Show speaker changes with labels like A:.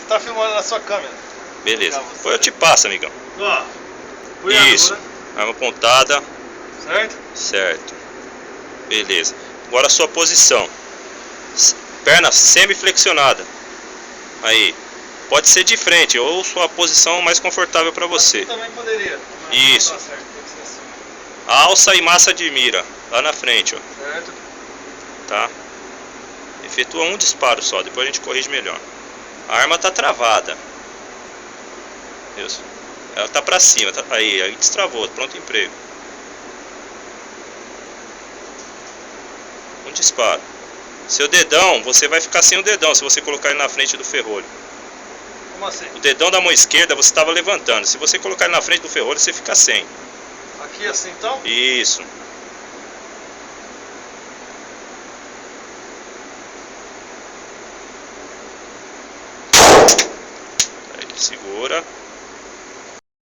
A: tá filmando na sua câmera.
B: Beleza. Depois eu te passo, amigão.
A: Ó, cuidado,
B: isso.
A: né?
B: Arma apontada.
A: Certo?
B: Certo. Beleza. Agora a sua posição. Perna semi-flexionada. Aí. Pode ser de frente ou sua posição mais confortável para você.
A: Assim também poderia.
B: Isso.
A: Não dá certo, tem que ser assim.
B: Alça e massa de mira. Lá na frente, ó.
A: Certo?
B: Tá? Efetua um disparo só, depois a gente corrige melhor. A arma tá travada. Isso. Ela tá pra cima. Tá... Aí destravou. Pronto emprego. Um disparo. Seu dedão, você vai ficar sem o dedão se você colocar ele na frente do ferrolho.
A: Como assim?
B: O dedão da mão esquerda você estava levantando. Se você colocar ele na frente do ferrolho, você fica sem.
A: Aqui assim então?
B: Isso.